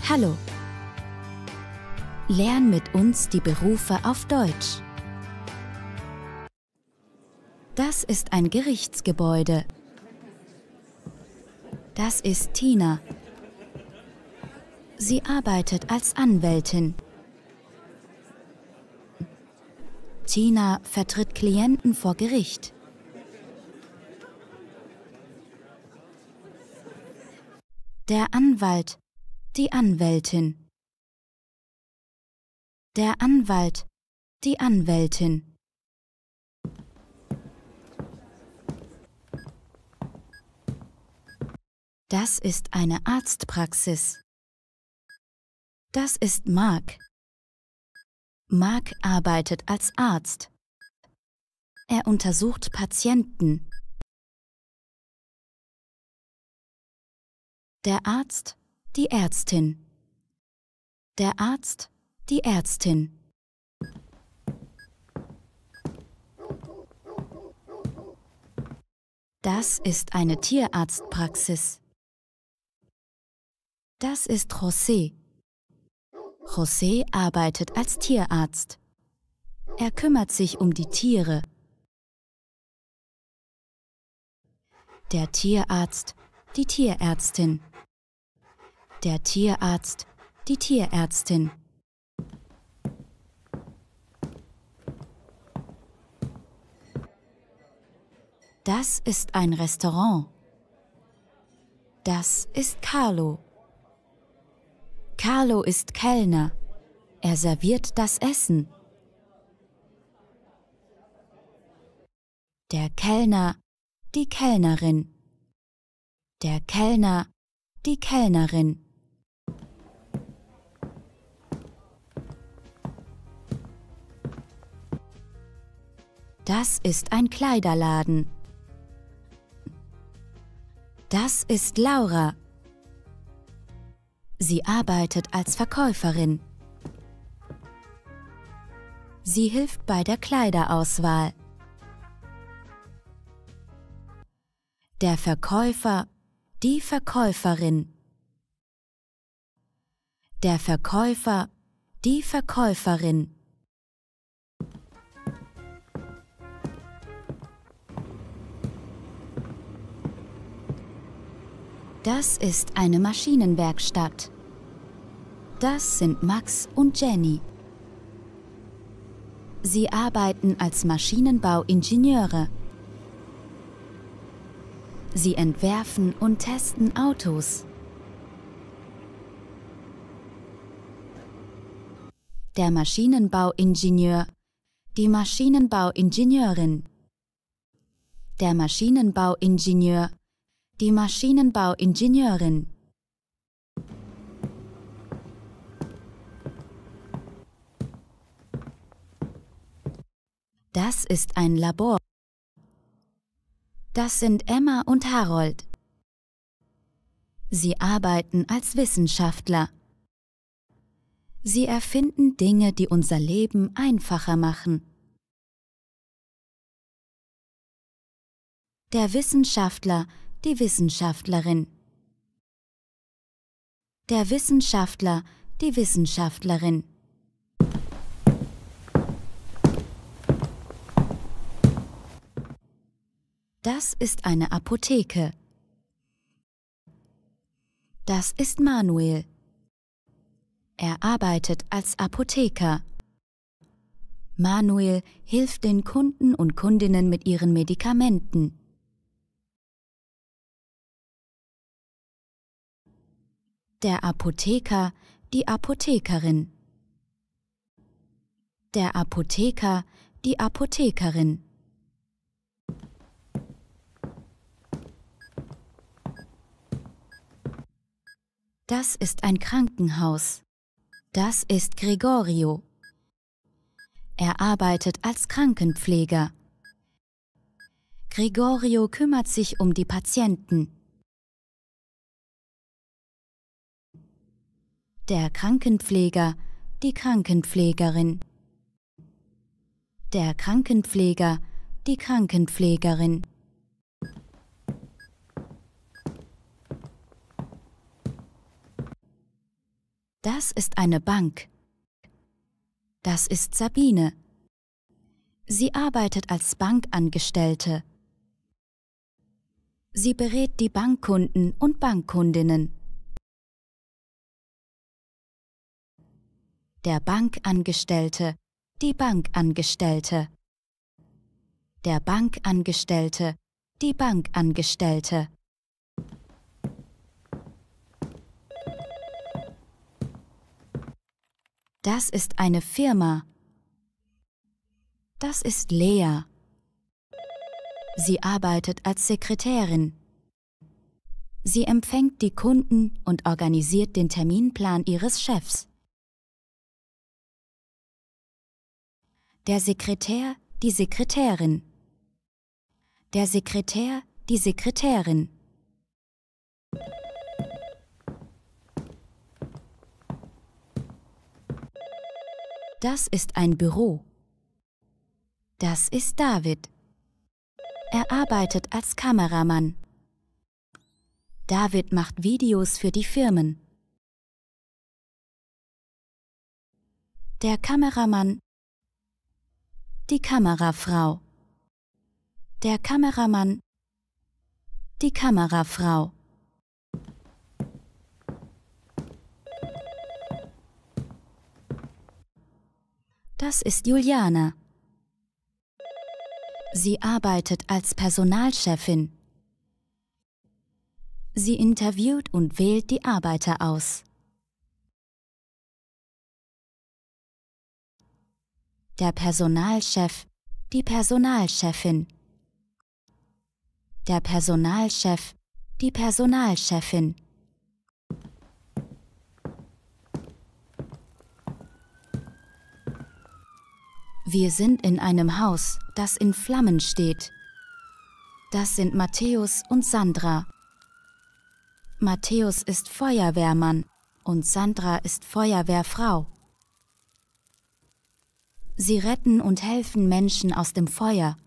Hallo! Lern mit uns die Berufe auf Deutsch. Das ist ein Gerichtsgebäude. Das ist Tina. Sie arbeitet als Anwältin. Tina vertritt Klienten vor Gericht. Der Anwalt, die Anwältin. Der Anwalt, die Anwältin. Das ist eine Arztpraxis. Das ist Mark. Mark arbeitet als Arzt. Er untersucht Patienten. Der Arzt, die Ärztin. Der Arzt, die Ärztin. Das ist eine Tierarztpraxis. Das ist José. José arbeitet als Tierarzt. Er kümmert sich um die Tiere. Der Tierarzt, die Tierärztin. Der Tierarzt, die Tierärztin. Das ist ein Restaurant. Das ist Carlo. Carlo ist Kellner. Er serviert das Essen. Der Kellner, die Kellnerin. Der Kellner, die Kellnerin. Das ist ein Kleiderladen. Das ist Laura. Sie arbeitet als Verkäuferin. Sie hilft bei der Kleiderauswahl. Der Verkäufer, die Verkäuferin. Der Verkäufer, die Verkäuferin. Das ist eine Maschinenwerkstatt. Das sind Max und Jenny. Sie arbeiten als Maschinenbauingenieure. Sie entwerfen und testen Autos. Der Maschinenbauingenieur, die Maschinenbauingenieurin. Der Maschinenbauingenieur, die Maschinenbauingenieurin. Das ist ein Labor. Das sind Emma und Harold. Sie arbeiten als Wissenschaftler. Sie erfinden Dinge, die unser Leben einfacher machen. Der Wissenschaftler, die Wissenschaftlerin. Der Wissenschaftler, die Wissenschaftlerin. Das ist eine Apotheke. Das ist Manuel. Er arbeitet als Apotheker. Manuel hilft den Kunden und Kundinnen mit ihren Medikamenten. Der Apotheker, die Apothekerin. Der Apotheker, die Apothekerin. Das ist ein Krankenhaus. Das ist Gregorio. Er arbeitet als Krankenpfleger. Gregorio kümmert sich um die Patienten. Der Krankenpfleger, die Krankenpflegerin. Der Krankenpfleger, die Krankenpflegerin. Das ist eine Bank. Das ist Sabine. Sie arbeitet als Bankangestellte. Sie berät die Bankkunden und Bankkundinnen. Der Bankangestellte, die Bankangestellte. Der Bankangestellte, die Bankangestellte. Das ist eine Firma. Das ist Lea. Sie arbeitet als Sekretärin. Sie empfängt die Kunden und organisiert den Terminplan ihres Chefs. Der Sekretär, die Sekretärin. Der Sekretär, die Sekretärin. Das ist ein Büro. Das ist David. Er arbeitet als Kameramann. David macht Videos für die Firmen. Der Kameramann, die Kamerafrau. Der Kameramann, die Kamerafrau. Das ist Juliana. Sie arbeitet als Personalchefin. Sie interviewt und wählt die Arbeiter aus. Der Personalchef, die Personalchefin. Der Personalchef, die Personalchefin. Wir sind in einem Haus, das in Flammen steht. Das sind Matthäus und Sandra. Matthäus ist Feuerwehrmann und Sandra ist Feuerwehrfrau. Sie retten und helfen Menschen aus dem Feuer.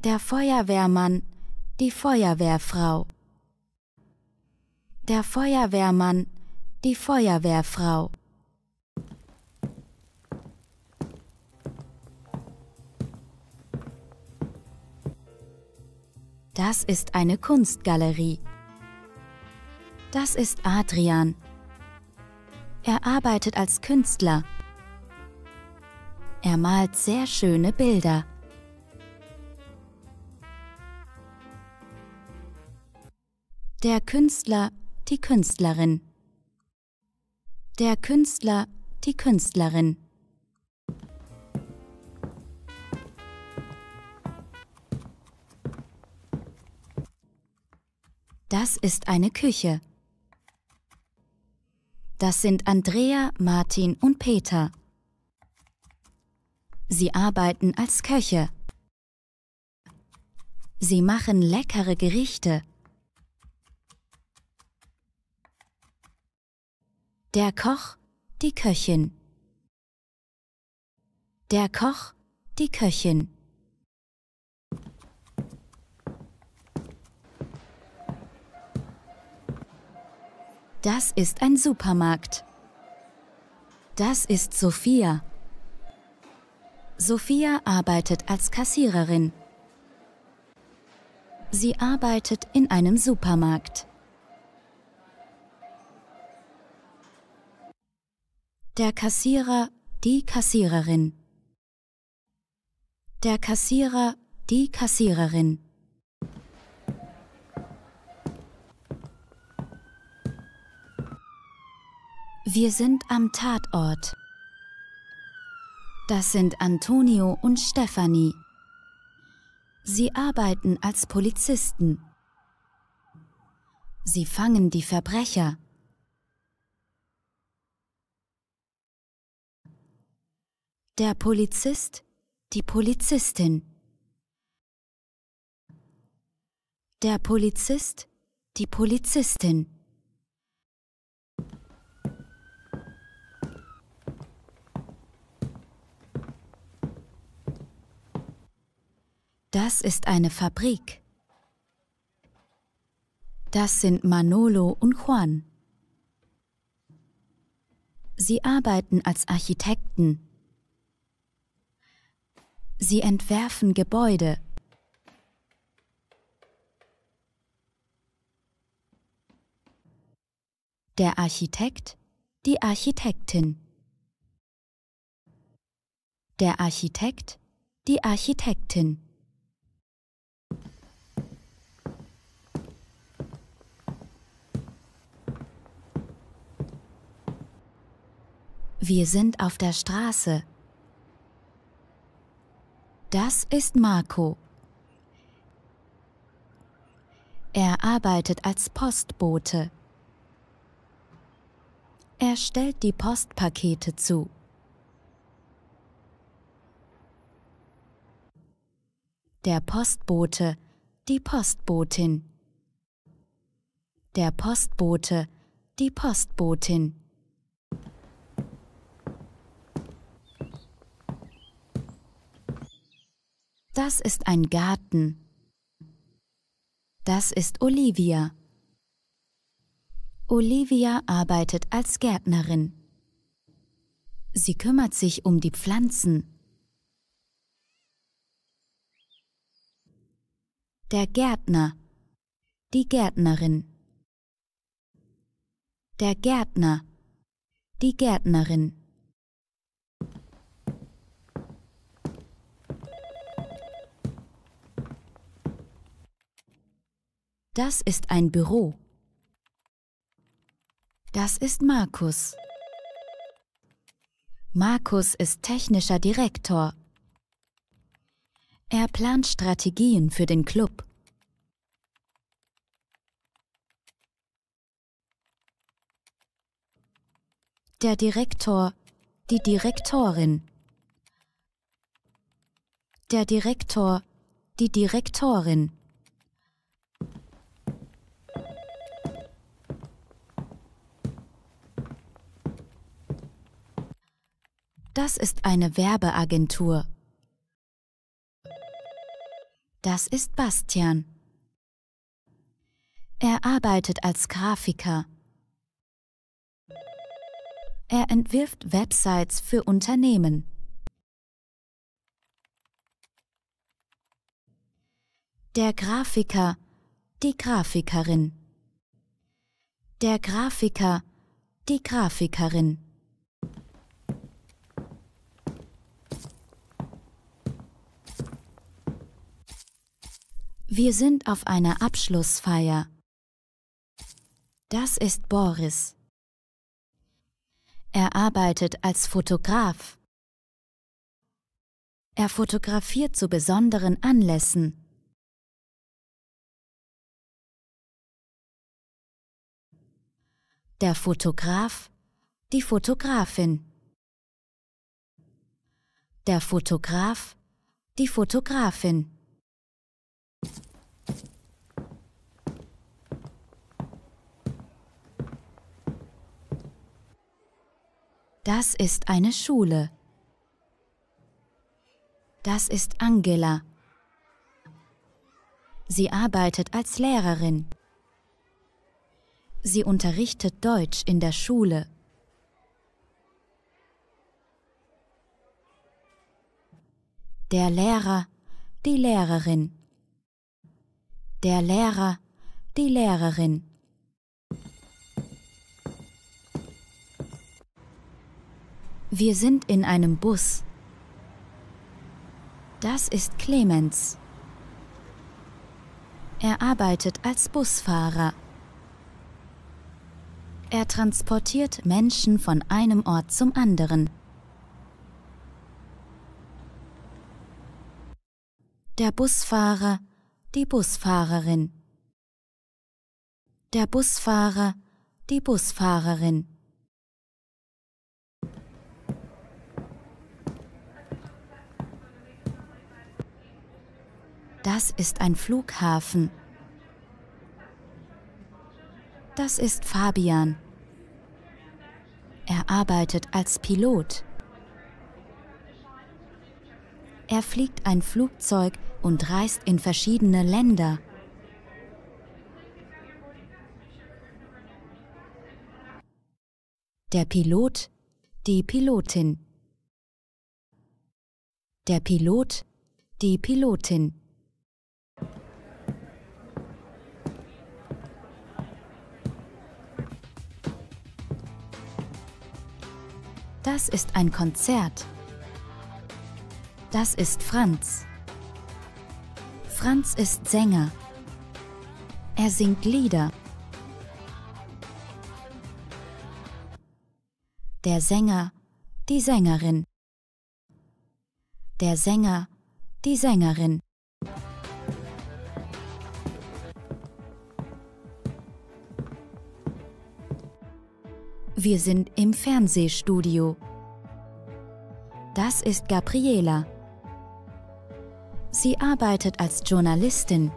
Der Feuerwehrmann, die Feuerwehrfrau. Der Feuerwehrmann, die Feuerwehrfrau. Das ist eine Kunstgalerie. Das ist Adrian. Er arbeitet als Künstler. Er malt sehr schöne Bilder. Der Künstler, die Künstlerin. Der Künstler, die Künstlerin. Das ist eine Küche. Das sind Andrea, Martin und Peter. Sie arbeiten als Köche. Sie machen leckere Gerichte. Der Koch, die Köchin. Der Koch, die Köchin. Das ist ein Supermarkt. Das ist Sophia. Sophia arbeitet als Kassiererin. Sie arbeitet in einem Supermarkt. Der Kassierer, die Kassiererin. Der Kassierer, die Kassiererin. Wir sind am Tatort. Das sind Antonio und Stefanie. Sie arbeiten als Polizisten. Sie fangen die Verbrecher. Der Polizist, die Polizistin. Der Polizist, die Polizistin. Das ist eine Fabrik. Das sind Manolo und Juan. Sie arbeiten als Architekten. Sie entwerfen Gebäude. Der Architekt, die Architektin. Der Architekt, die Architektin. Wir sind auf der Straße. Das ist Marco. Er arbeitet als Postbote. Er stellt die Postpakete zu. Der Postbote, die Postbotin. Der Postbote, die Postbotin. Das ist ein Garten. Das ist Olivia. Olivia arbeitet als Gärtnerin. Sie kümmert sich um die Pflanzen. Der Gärtner, die Gärtnerin. Der Gärtner, die Gärtnerin. Das ist ein Büro. Das ist Markus. Markus ist technischer Direktor. Er plant Strategien für den Club. Der Direktor, die Direktorin. Der Direktor, die Direktorin. Das ist eine Werbeagentur. Das ist Bastian. Er arbeitet als Grafiker. Er entwirft Websites für Unternehmen. Der Grafiker, die Grafikerin. Der Grafiker, die Grafikerin. Wir sind auf einer Abschlussfeier. Das ist Boris. Er arbeitet als Fotograf. Er fotografiert zu besonderen Anlässen. Der Fotograf, die Fotografin. Der Fotograf, die Fotografin. Das ist eine Schule. Das ist Angela. Sie arbeitet als Lehrerin. Sie unterrichtet Deutsch in der Schule. Der Lehrer, die Lehrerin. Der Lehrer, die Lehrerin. Wir sind in einem Bus. Das ist Clemens. Er arbeitet als Busfahrer. Er transportiert Menschen von einem Ort zum anderen. Der Busfahrer, die Busfahrerin. Der Busfahrer, die Busfahrerin. Das ist ein Flughafen. Das ist Fabian. Er arbeitet als Pilot. Er fliegt ein Flugzeug und reist in verschiedene Länder. Der Pilot, die Pilotin. Der Pilot, die Pilotin. Das ist ein Konzert. Das ist Franz. Franz ist Sänger. Er singt Lieder. Der Sänger, die Sängerin. Der Sänger, die Sängerin. Wir sind im Fernsehstudio. Das ist Gabriela. Sie arbeitet als Journalistin.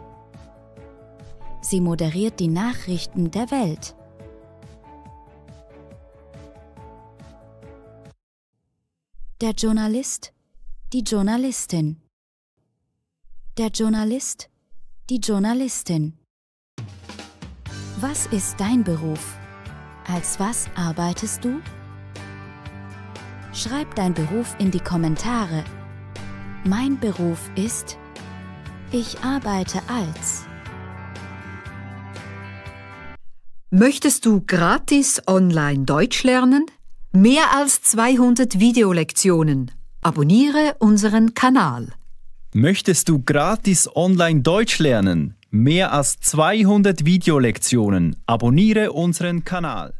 Sie moderiert die Nachrichten der Welt. Der Journalist, die Journalistin. Der Journalist, die Journalistin. Was ist dein Beruf? Als was arbeitest du? Schreib deinen Beruf in die Kommentare. Mein Beruf ist: Ich arbeite als. Möchtest du gratis online Deutsch lernen? Mehr als 200 Videolektionen. Abonniere unseren Kanal. Möchtest du gratis online Deutsch lernen? Mehr als 200 Videolektionen. Abonniere unseren Kanal.